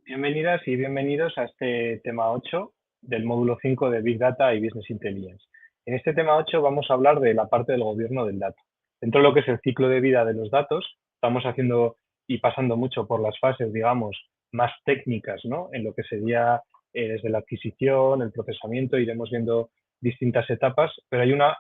Bienvenidas y bienvenidos a este tema 8 del módulo 5 de Big Data y Business Intelligence. En este tema 8 vamos a hablar de la parte del gobierno del dato. Dentro de lo que es el ciclo de vida de los datos, estamos haciendo y pasando mucho por las fases, digamos, más técnicas, ¿no? En lo que sería desde la adquisición, el procesamiento, iremos viendo distintas etapas, pero hay una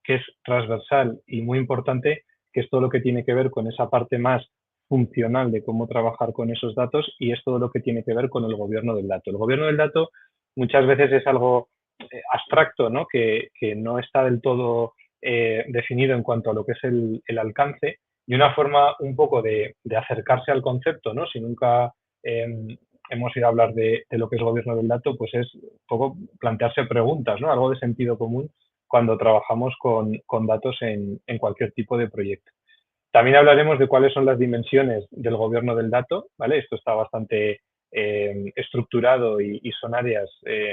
que es transversal y muy importante, que es todo lo que tiene que ver con esa parte más funcional de cómo trabajar con esos datos y es todo lo que tiene que ver con el gobierno del dato. El gobierno del dato muchas veces es algo abstracto, ¿no? Que no está del todo definido en cuanto a lo que es el alcance y una forma un poco de acercarse al concepto, ¿no? Si nunca hemos ido a hablar de lo que es gobierno del dato, pues es un poco plantearse preguntas, ¿no? Algo de sentido común cuando trabajamos con datos en cualquier tipo de proyecto. También hablaremos de cuáles son las dimensiones del gobierno del dato, ¿vale? Esto está bastante estructurado y son áreas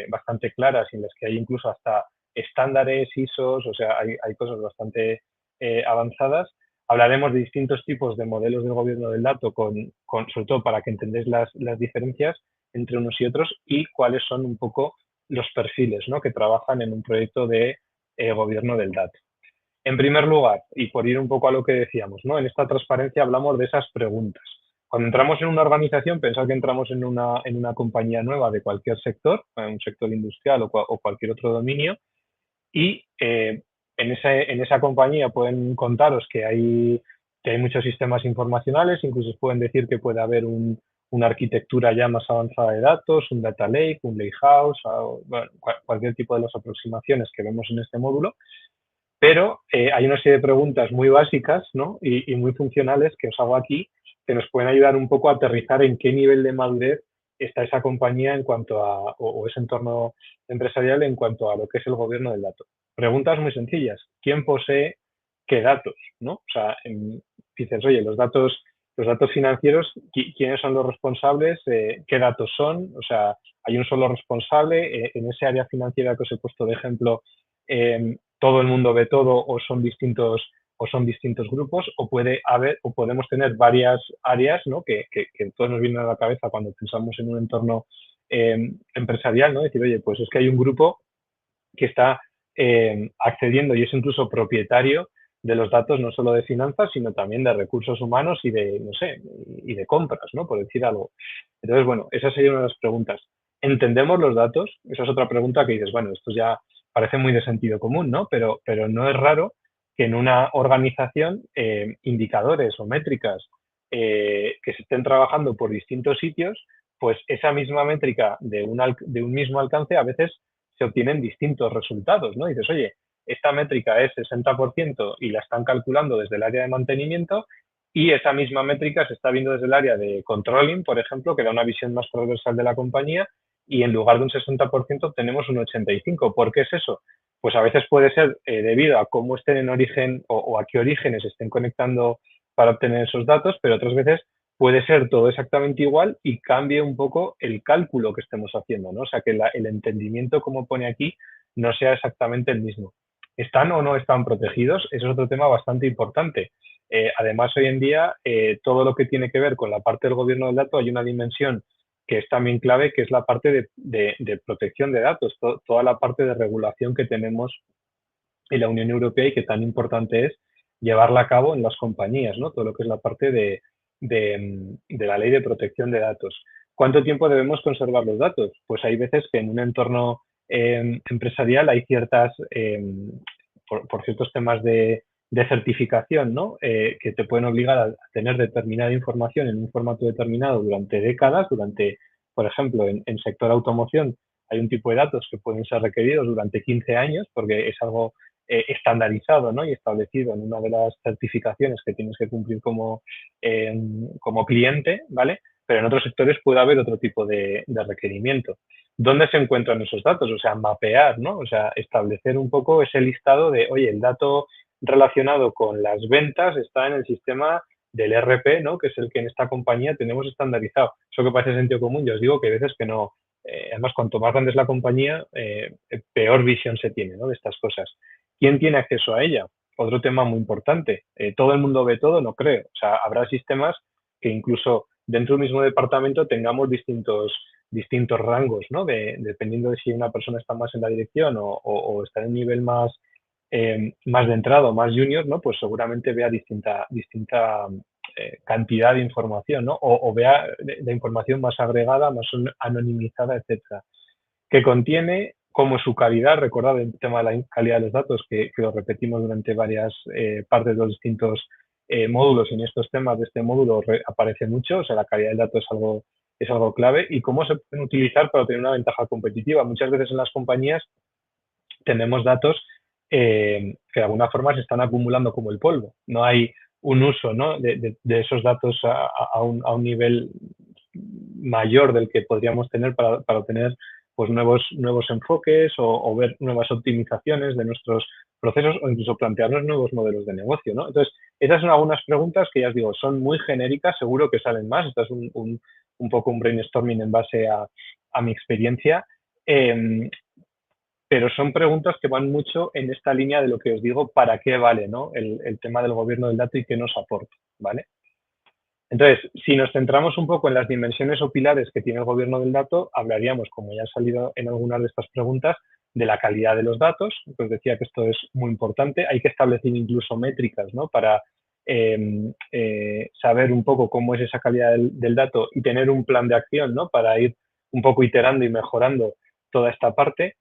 bastante claras en las que hay incluso hasta estándares, ISOs, o sea, hay cosas bastante avanzadas. Hablaremos de distintos tipos de modelos del gobierno del dato, sobre todo para que entendáis las diferencias entre unos y otros y cuáles son un poco los perfiles, ¿no? Que trabajan en un proyecto de gobierno del dato. En primer lugar, y por ir un poco a lo que decíamos, ¿no? En esta transparencia hablamos de esas preguntas. Cuando entramos en una organización, pensad que entramos en una compañía nueva de cualquier sector, un sector industrial o cualquier otro dominio, y en esa compañía pueden contaros que hay muchos sistemas informacionales, incluso os pueden decir que puede haber una arquitectura ya más avanzada de datos, un data lake, un lakehouse, bueno, cualquier tipo de las aproximaciones que vemos en este módulo, pero hay una serie de preguntas muy básicas, ¿no? y muy funcionales que os hago aquí, que nos pueden ayudar un poco a aterrizar en qué nivel de madurez está esa compañía en cuanto o ese entorno empresarial en cuanto a lo que es el gobierno del dato. Preguntas muy sencillas. ¿Quién posee qué datos? ¿No? O sea, dices, oye, los datos financieros, ¿quiénes son los responsables? ¿Qué datos son? O sea, hay un solo responsable. En ese área financiera que os he puesto de ejemplo, todo el mundo ve todo o son distintos grupos, o puede haber o podemos tener varias áreas, ¿no? que todos nos vienen a la cabeza cuando pensamos en un entorno empresarial, ¿no? Decir, oye, pues es que hay un grupo que está accediendo y es incluso propietario de los datos no solo de finanzas, sino también de recursos humanos y de, no sé, y de compras, ¿no? Por decir algo. Entonces, bueno, esa sería una de las preguntas. ¿Entendemos los datos? Esa es otra pregunta que dices, bueno, esto ya parece muy de sentido común, ¿no? Pero no es raro que en una organización indicadores o métricas que se estén trabajando por distintos sitios, pues esa misma métrica de un mismo alcance a veces se obtienen distintos resultados, ¿no? Y dices, oye, esta métrica es 60% y la están calculando desde el área de mantenimiento y esa misma métrica se está viendo desde el área de controlling, por ejemplo, que da una visión más transversal de la compañía y en lugar de un 60% tenemos un 85%. ¿Por qué es eso? Pues a veces puede ser debido a cómo estén en origen o a qué orígenes estén conectando para obtener esos datos, pero otras veces puede ser todo exactamente igual y cambie un poco el cálculo que estemos haciendo, ¿no? O sea, que el entendimiento, como pone aquí, no sea exactamente el mismo. ¿Están o no están protegidos? Eso es otro tema bastante importante. Además, hoy en día, todo lo que tiene que ver con la parte del gobierno del dato, hay una dimensión que es también clave, que es la parte de protección de datos, toda la parte de regulación que tenemos en la Unión Europea y que tan importante es llevarla a cabo en las compañías, ¿no? Todo lo que es la parte de la ley de protección de datos. ¿Cuánto tiempo debemos conservar los datos? Pues hay veces que en un entorno empresarial hay por ciertos temas de certificación, ¿no? Que te pueden obligar a tener determinada información en un formato determinado durante décadas, por ejemplo, en sector automoción hay un tipo de datos que pueden ser requeridos durante 15 años porque es algo estandarizado, ¿no? Y establecido en una de las certificaciones que tienes que cumplir como cliente, ¿vale? Pero en otros sectores puede haber otro tipo de requerimiento. ¿Dónde se encuentran esos datos? O sea, mapear, ¿no? O sea, establecer un poco ese listado de, oye, el dato relacionado con las ventas está en el sistema del RP, ¿no? Que es el que en esta compañía tenemos estandarizado. Eso que parece sentido común, yo os digo que hay veces que no. Además, cuanto más grande es la compañía, peor visión se tiene, ¿no? De estas cosas. ¿Quién tiene acceso a ella? Otro tema muy importante. ¿Todo el mundo ve todo? No creo. O sea, habrá sistemas que incluso dentro del mismo departamento tengamos distintos rangos, ¿no? Dependiendo de si una persona está más en la dirección o está en un nivel más de entrada o más junior, ¿no? Pues seguramente vea distinta cantidad de información, ¿no? O vea de información más agregada, más anonimizada, etcétera, que contiene como su calidad, recordad el tema de la calidad de los datos, que lo repetimos durante varias partes de los distintos módulos, y en estos temas de este módulo aparece mucho, o sea, la calidad del dato es algo clave, y cómo se pueden utilizar para tener una ventaja competitiva. Muchas veces en las compañías tenemos datos que de alguna forma se están acumulando como el polvo. No hay un uso, ¿no? de esos datos a un nivel mayor del que podríamos tener para obtener pues, nuevos enfoques o ver nuevas optimizaciones de nuestros procesos o incluso plantearnos nuevos modelos de negocio, ¿no? Entonces, esas son algunas preguntas que ya os digo, son muy genéricas, seguro que salen más. Esto es un poco un brainstorming en base a mi experiencia. Pero son preguntas que van mucho en esta línea de lo que os digo, para qué vale, ¿no? el tema del gobierno del dato y qué nos aporta, ¿vale? Entonces, si nos centramos un poco en las dimensiones o pilares que tiene el gobierno del dato, hablaríamos, como ya ha salido en algunas de estas preguntas, de la calidad de los datos. Pues decía que esto es muy importante. Hay que establecer incluso métricas, ¿no? Para saber un poco cómo es esa calidad del dato y tener un plan de acción, ¿no? Para ir un poco iterando y mejorando toda esta parte.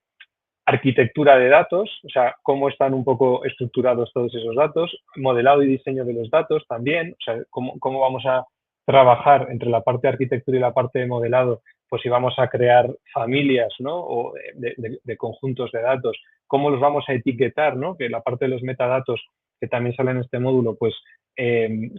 Arquitectura de datos, o sea, cómo están un poco estructurados todos esos datos, modelado y diseño de los datos también, o sea, cómo vamos a trabajar entre la parte de arquitectura y la parte de modelado, pues si vamos a crear familias, ¿no? O de conjuntos de datos, cómo los vamos a etiquetar, ¿no? Que la parte de los metadatos que también sale en este módulo, pues qué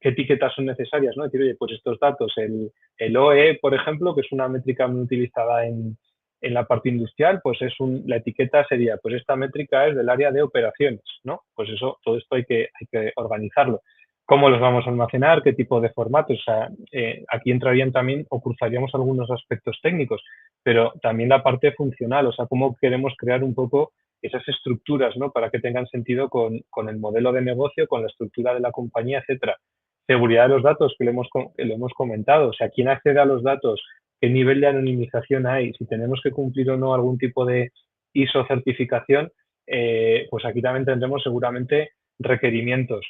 etiquetas son necesarias, ¿no? Decir, oye, pues estos datos, el OE, por ejemplo, que es una métrica muy utilizada en la parte industrial, pues la etiqueta sería, pues esta métrica es del área de operaciones, ¿no? Pues eso, todo esto hay que organizarlo. ¿Cómo los vamos a almacenar? ¿Qué tipo de formatos? O sea, aquí entrarían también o cruzaríamos algunos aspectos técnicos, pero también la parte funcional, o sea, cómo queremos crear un poco esas estructuras, ¿no? Para que tengan sentido con el modelo de negocio, con la estructura de la compañía, etcétera. Seguridad de los datos, que lo hemos comentado, o sea, quién accede a los datos, qué nivel de anonimización hay, si tenemos que cumplir o no algún tipo de ISO certificación, pues aquí también tendremos seguramente requerimientos.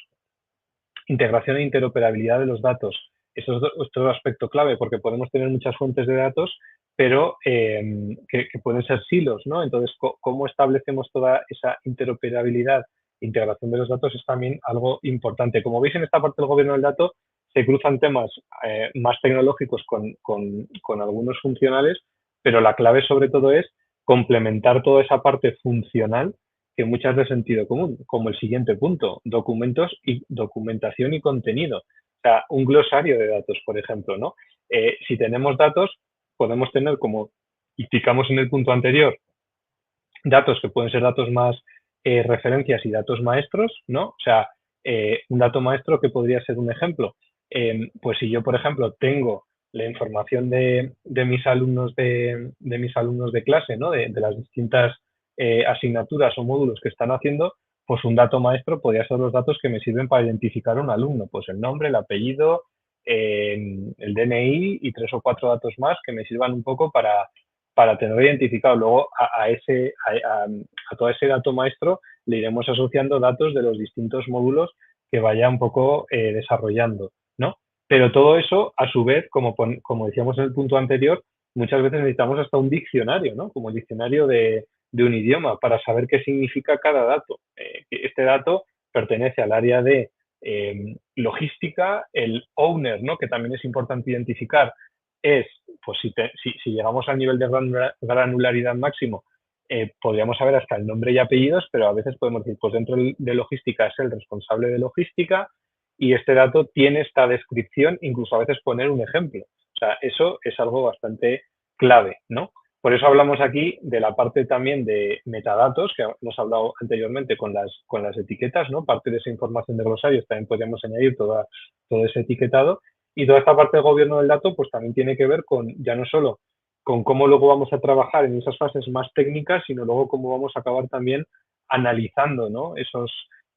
Integración e interoperabilidad de los datos. Eso es otro aspecto clave, porque podemos tener muchas fuentes de datos, pero que pueden ser silos, ¿no? Entonces, ¿cómo establecemos toda esa interoperabilidad? Integración de los datos es también algo importante. Como veis, en esta parte del gobierno del dato se cruzan temas más tecnológicos con algunos funcionales, pero la clave sobre todo es complementar toda esa parte funcional que muchas de sentido común, como el siguiente punto, documentos y documentación y contenido. O sea, un glosario de datos, por ejemplo, ¿no? Si tenemos datos, podemos tener, como indicamos en el punto anterior, datos que pueden ser datos más referencias y datos maestros, ¿no? O sea, un dato maestro que podría ser un ejemplo. Pues si yo, por ejemplo, tengo la información de mis alumnos de clase, ¿no? De las distintas asignaturas o módulos que están haciendo, pues un dato maestro podría ser los datos que me sirven para identificar a un alumno, pues el nombre, el apellido, el DNI y 3 o 4 datos más que me sirvan un poco para tenerlo identificado. Luego a todo ese dato maestro le iremos asociando datos de los distintos módulos que vaya un poco desarrollando, ¿no? Pero todo eso, a su vez, como decíamos en el punto anterior, muchas veces necesitamos hasta un diccionario, ¿no? Como el diccionario de un idioma para saber qué significa cada dato. Este dato pertenece al área de logística, el owner, ¿no? Que también es importante identificar, es, pues si llegamos al nivel de granularidad máximo, podríamos saber hasta el nombre y apellidos, pero a veces podemos decir, pues dentro de logística es el responsable de logística y este dato tiene esta descripción, incluso a veces poner un ejemplo. O sea, eso es algo bastante clave, ¿no? Por eso hablamos aquí de la parte también de metadatos, que hemos hablado anteriormente con las etiquetas, ¿no? Parte de esa información de glosarios también podríamos añadir todo ese etiquetado. Y toda esta parte del gobierno del dato, pues también tiene que ver con, ya no solo con cómo luego vamos a trabajar en esas fases más técnicas, sino luego cómo vamos a acabar también analizando, ¿no?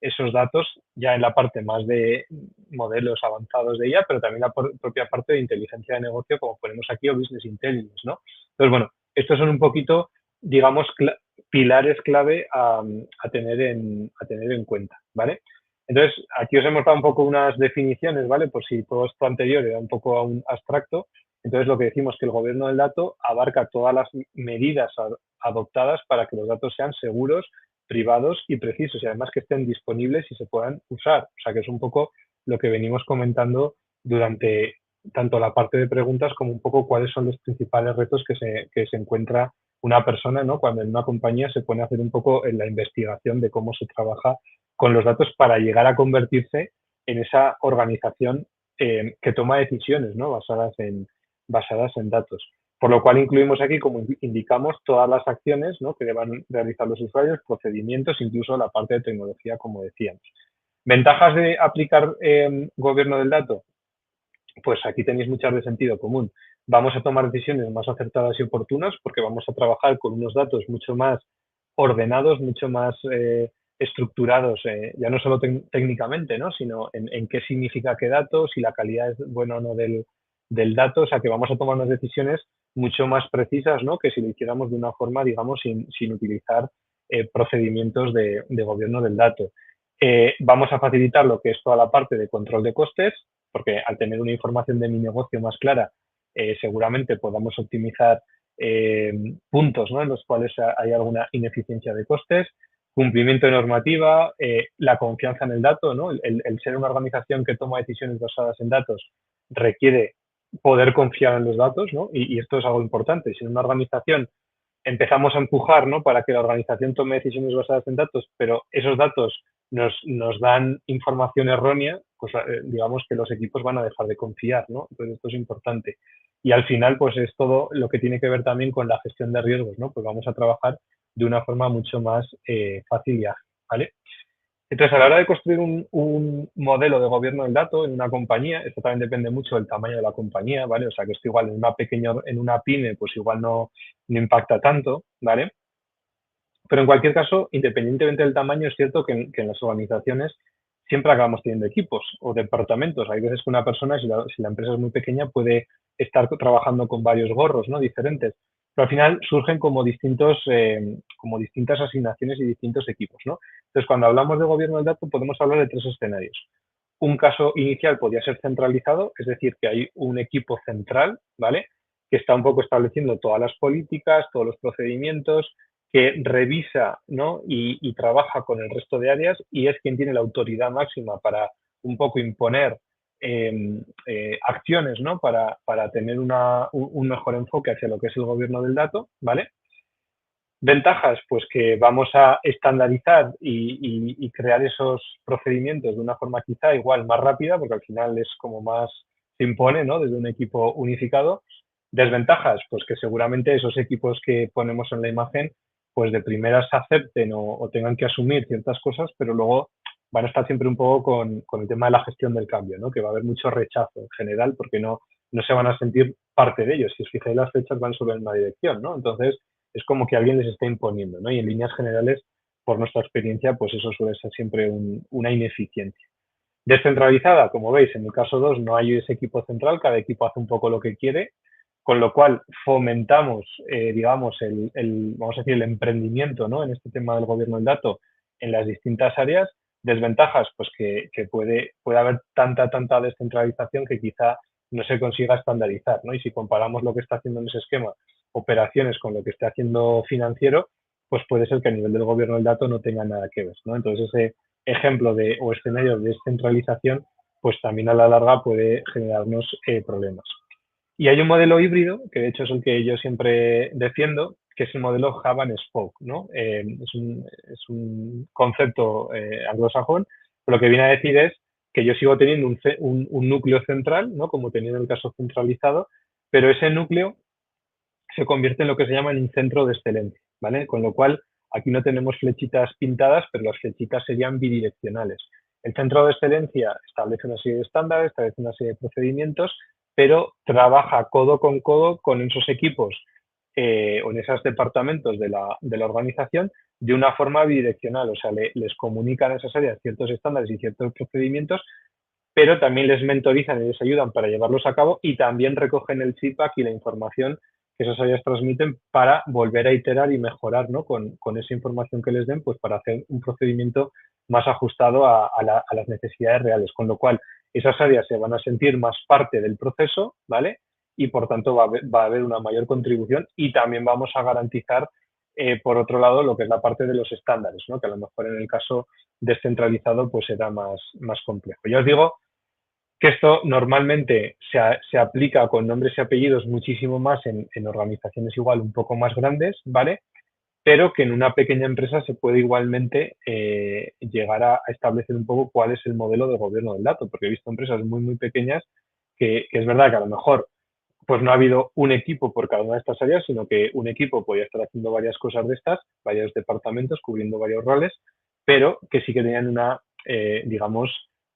esos datos ya en la parte más de modelos avanzados de IA, pero también la propia parte de inteligencia de negocio, como ponemos aquí, o business intelligence, ¿no? Entonces, bueno, estos son un poquito, digamos, pilares clave a tener en cuenta, ¿vale? Entonces, aquí os hemos dado un poco unas definiciones, ¿vale? Por si todo esto anterior era un poco aún abstracto. Entonces, lo que decimos que el gobierno del dato abarca todas las medidas adoptadas para que los datos sean seguros, privados y precisos, y además que estén disponibles y se puedan usar. O sea, que es un poco lo que venimos comentando durante tanto la parte de preguntas como un poco cuáles son los principales retos que se encuentra una persona, ¿no? Cuando en una compañía se pone a hacer un poco en la investigación de cómo se trabaja con los datos para llegar a convertirse en esa organización que toma decisiones, ¿no? basadas en datos. Por lo cual incluimos aquí, como indicamos, todas las acciones, ¿no? Que deban realizar los usuarios, procedimientos, incluso la parte de tecnología, como decíamos. ¿Ventajas de aplicar gobierno del dato? Pues aquí tenéis muchas de sentido común. Vamos a tomar decisiones más acertadas y oportunas porque vamos a trabajar con unos datos mucho más ordenados, mucho más estructurados, ya no solo técnicamente, ¿no? Sino en qué significa qué dato, si la calidad es buena o no del dato, o sea que vamos a tomar unas decisiones mucho más precisas, ¿no? Que si lo hiciéramos de una forma, digamos, sin utilizar procedimientos de gobierno del dato. Vamos a facilitar lo que es toda la parte de control de costes, porque al tener una información de mi negocio más clara, seguramente podamos optimizar puntos, ¿no? En los cuales hay alguna ineficiencia de costes, cumplimiento de normativa, la confianza en el dato, ¿no? El ser una organización que toma decisiones basadas en datos requiere poder confiar en los datos, ¿no? Y esto es algo importante. Si en una organización empezamos a empujar, ¿no? Para que la organización tome decisiones basadas en datos, pero esos datos nos dan información errónea, pues digamos que los equipos van a dejar de confiar, ¿no? Entonces esto es importante. Y al final, pues es todo lo que tiene que ver también con la gestión de riesgos, ¿no? Pues vamos a trabajar de una forma mucho más fácil y ágil, ¿vale? Entonces, a la hora de construir un modelo de gobierno del dato en una compañía, esto también depende mucho del tamaño de la compañía, ¿vale? O sea, que esto igual en una pyme, pues igual no impacta tanto, ¿vale? Pero en cualquier caso, independientemente del tamaño, es cierto que en las organizaciones siempre acabamos teniendo equipos o departamentos. Hay veces que una persona, si la empresa es muy pequeña, puede estar trabajando con varios gorros, ¿no? Diferentes. Pero al final surgen como distintas asignaciones y distintos equipos, ¿no? Entonces, cuando hablamos de gobierno del dato, podemos hablar de tres escenarios. Un caso inicial podría ser centralizado, es decir, que hay un equipo central, ¿vale? Que está un poco estableciendo todas las políticas, todos los procedimientos, que revisa, ¿no? y trabaja con el resto de áreas y es quien tiene la autoridad máxima para un poco imponer acciones, ¿no? Para tener un mejor enfoque hacia lo que es el gobierno del dato, ¿vale? Ventajas, pues que vamos a estandarizar y crear esos procedimientos de una forma quizá igual más rápida, porque al final es como más se impone, ¿no? Desde un equipo unificado. Desventajas, pues que seguramente esos equipos que ponemos en la imagen, pues de primeras acepten o tengan que asumir ciertas cosas, pero luego van a estar siempre un poco con el tema de la gestión del cambio, ¿no? Que va a haber mucho rechazo en general porque no se van a sentir parte de ellos. Si os fijáis, las fechas van solo en una dirección, ¿no? Entonces, es como que alguien les está imponiendo, ¿no? Y en líneas generales, por nuestra experiencia, pues eso suele ser siempre una ineficiencia. Descentralizada, como veis, en el caso 2 no hay ese equipo central, cada equipo hace un poco lo que quiere, con lo cual fomentamos, digamos, vamos a decir, el emprendimiento, ¿no? En este tema del gobierno del dato en las distintas áreas. Desventajas, pues que puede haber tanta descentralización que quizá no se consiga estandarizar, ¿no? Y si comparamos lo que está haciendo en ese esquema operaciones con lo que esté haciendo financiero, pues puede ser que a nivel del gobierno del dato no tenga nada que ver, ¿no? Entonces ese ejemplo o escenario de descentralización, pues también a la larga puede generarnos problemas. Y hay un modelo híbrido, que de hecho es el que yo siempre defiendo, que es el modelo Hub and Spoke, ¿no? Es un concepto anglosajón, pero lo que viene a decir es que yo sigo teniendo un núcleo central, ¿no? Como teniendo el caso centralizado, pero ese núcleo se convierte en lo que se llama en un centro de excelencia, ¿vale? Con lo cual, aquí no tenemos flechitas pintadas, pero las flechitas serían bidireccionales. El centro de excelencia establece una serie de estándares, establece una serie de procedimientos, pero trabaja codo con esos equipos o en esos departamentos de la organización de una forma bidireccional, o sea, les comunican a esas áreas ciertos estándares y ciertos procedimientos, pero también les mentorizan y les ayudan para llevarlos a cabo y también recogen el feedback y la información que esas áreas transmiten para volver a iterar y mejorar, ¿no? Con esa información que les den, pues para hacer un procedimiento más ajustado a las necesidades reales, con lo cual esas áreas se van a sentir más parte del proceso, ¿vale? Y por tanto va a haber una mayor contribución y también vamos a garantizar, por otro lado, lo que es la parte de los estándares, ¿no? Que a lo mejor en el caso descentralizado pues será más complejo. Ya os digo que esto normalmente se aplica con nombres y apellidos muchísimo más en organizaciones igual un poco más grandes, ¿vale? Pero que en una pequeña empresa se puede igualmente llegar a establecer un poco cuál es el modelo de gobierno del dato, porque he visto empresas muy pequeñas que es verdad que a lo mejor pues no ha habido un equipo por cada una de estas áreas, sino que un equipo podía estar haciendo varias cosas de estas, varios departamentos, cubriendo varios roles, pero que sí que tenían una, digamos,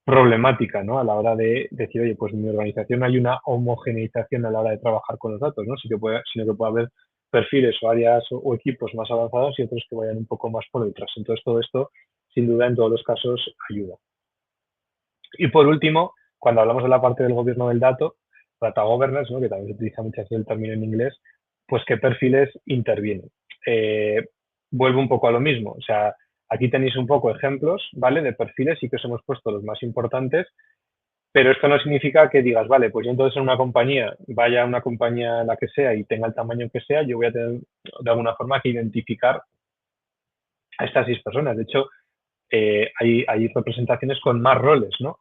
problemática, ¿no? A la hora de decir, oye, pues en mi organización hay una homogeneización a la hora de trabajar con los datos, ¿no? Sino que puede haber perfiles o áreas o equipos más avanzados y otros que vayan un poco más por detrás. Entonces, todo esto, sin duda, en todos los casos, ayuda. Y por último, cuando hablamos de la parte del gobierno del dato, data governance, ¿no? Que también se utiliza mucho así el término en inglés, pues qué perfiles intervienen. Eh, Vuelvo un poco a lo mismo, o sea, aquí tenéis un poco ejemplos, ¿vale? De perfiles y que os hemos puesto los más importantes, pero esto no significa que digas, vale, pues yo entonces en una compañía, vaya a una compañía la que sea y tenga el tamaño que sea, yo voy a tener de alguna forma que identificar a estas 6 personas. De hecho, hay representaciones con más roles, ¿no?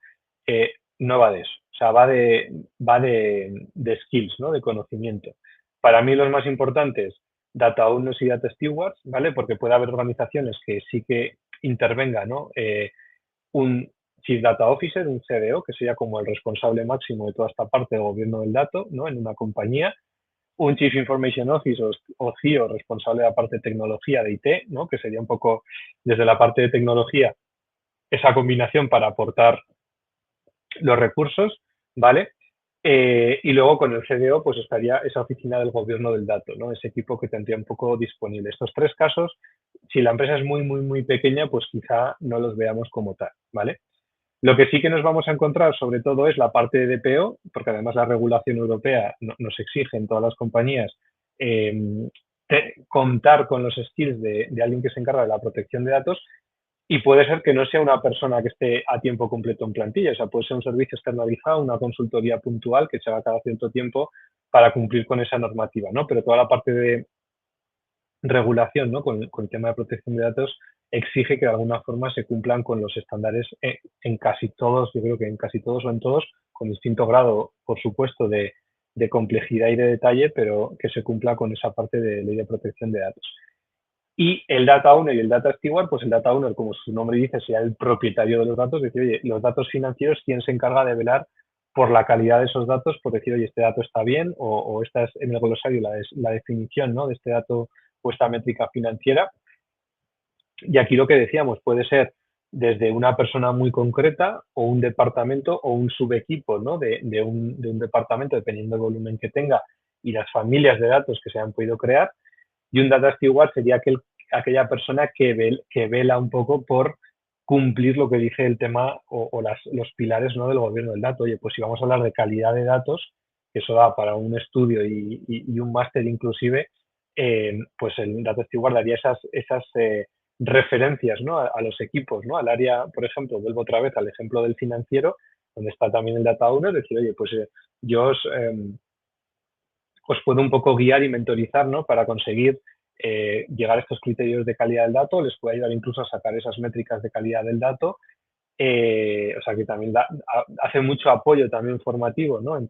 No va de eso, o sea, va de skills, ¿no? De conocimiento. Para mí los más importantes, data owners y data stewards, ¿vale? Porque puede haber organizaciones que sí que intervenga, ¿no? Un Chief Data Officer, un CDO, que sería como el responsable máximo de toda esta parte del gobierno del dato, ¿no? En una compañía, un Chief Information Officer o CIO responsable de la parte de tecnología de IT, ¿no? Que sería un poco desde la parte de tecnología esa combinación para aportar los recursos, ¿vale? Y luego con el CDO pues estaría esa oficina del gobierno del dato, ¿no? Ese equipo que tendría un poco disponible. Estos 3 casos, si la empresa es muy pequeña, pues quizá no los veamos como tal, ¿vale? Lo que sí que nos vamos a encontrar sobre todo es la parte de DPO, porque además la regulación europea nos exige en todas las compañías eh, contar con los skills de alguien que se encarga de la protección de datos y puede ser que no sea una persona que esté a tiempo completo en plantilla, o sea, puede ser un servicio externalizado, una consultoría puntual que se haga cada cierto tiempo para cumplir con esa normativa, ¿no? Pero toda la parte de regulación, ¿no? Con el tema de protección de datos exige que de alguna forma se cumplan con los estándares en casi todos, yo creo que en casi todos o en todos, con distinto grado, por supuesto, de complejidad y de detalle, pero que se cumpla con esa parte de ley de protección de datos. Y el data owner y el data steward, pues el data owner, como su nombre dice, sea el propietario de los datos, decir, oye, los datos financieros, ¿quién se encarga de velar por la calidad de esos datos? Por decir, oye, este dato está bien, o esta es en el glosario la definición, ¿no? De este dato o esta métrica financiera. Y aquí lo que decíamos puede ser desde una persona muy concreta o un departamento o un subequipo, ¿no? De un departamento, dependiendo del volumen que tenga y las familias de datos que se han podido crear. Y un data steward sería aquella persona que vela un poco por cumplir lo que dice el tema o los pilares, ¿no? Del gobierno del dato. Oye, pues si vamos a hablar de calidad de datos, que eso da para un estudio y un máster inclusive, pues el data steward daría esas referencias, ¿no? A los equipos, ¿no? Al área, por ejemplo, vuelvo otra vez al ejemplo del financiero, donde está también el data owner, decir, oye, pues yo os puedo un poco guiar y mentorizar, ¿no? Para conseguir llegar a estos criterios de calidad del dato, les puede ayudar incluso a sacar esas métricas de calidad del dato. O sea que también hace mucho apoyo también formativo, ¿no? En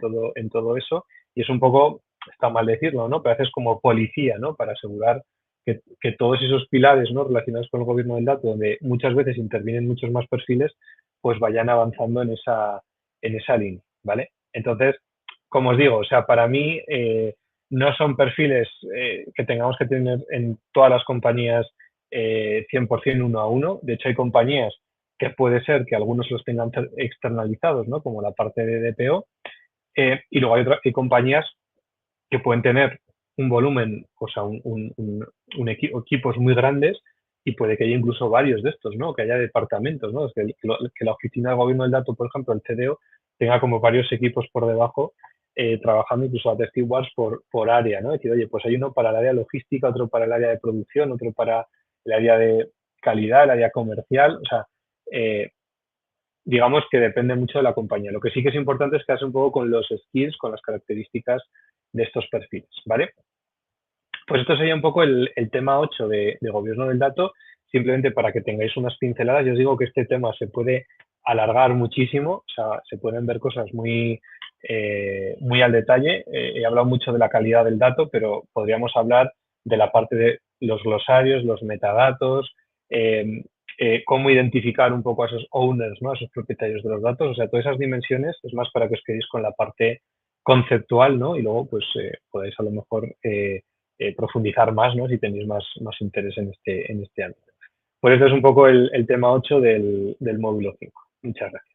todo eso. Y es un poco, está mal decirlo, ¿no? Pero haces como policía, ¿no? Para asegurar que todos esos pilares, ¿no? Relacionados con el gobierno del dato, donde muchas veces intervienen muchos más perfiles, pues vayan avanzando en esa línea, ¿vale? Entonces, como os digo, o sea, para mí no son perfiles que tengamos que tener en todas las compañías 100% uno a uno. De hecho, hay compañías que puede ser que algunos los tengan externalizados, ¿no? Como la parte de DPO, y luego hay compañías que pueden tener un volumen, o sea, equipos muy grandes y puede que haya incluso varios de estos, ¿no? Que haya departamentos, ¿no? Que la oficina de gobierno del dato, por ejemplo, el CDO, tenga como varios equipos por debajo trabajando incluso atestiguados por área, ¿no? Decir, oye, pues hay uno para el área logística, otro para el área de producción, otro para el área de calidad, el área comercial, o sea, digamos que depende mucho de la compañía. Lo que sí que es importante es quedarse un poco con los skills, con las características de estos perfiles, ¿vale? Pues esto sería un poco el tema 8 de gobierno del dato, simplemente para que tengáis unas pinceladas. Yo os digo que este tema se puede alargar muchísimo, o sea, se pueden ver cosas muy al detalle. He hablado mucho de la calidad del dato, pero podríamos hablar de la parte de los glosarios, los metadatos, cómo identificar un poco a esos owners, ¿no? A esos propietarios de los datos. O sea, todas esas dimensiones es más para que os quedéis con la parte conceptual, ¿no? Y luego, pues, podéis a lo mejor profundizar más, ¿no? Si tenéis más interés en este ámbito. Pues este es un poco el tema 8 del módulo 5. Muchas gracias.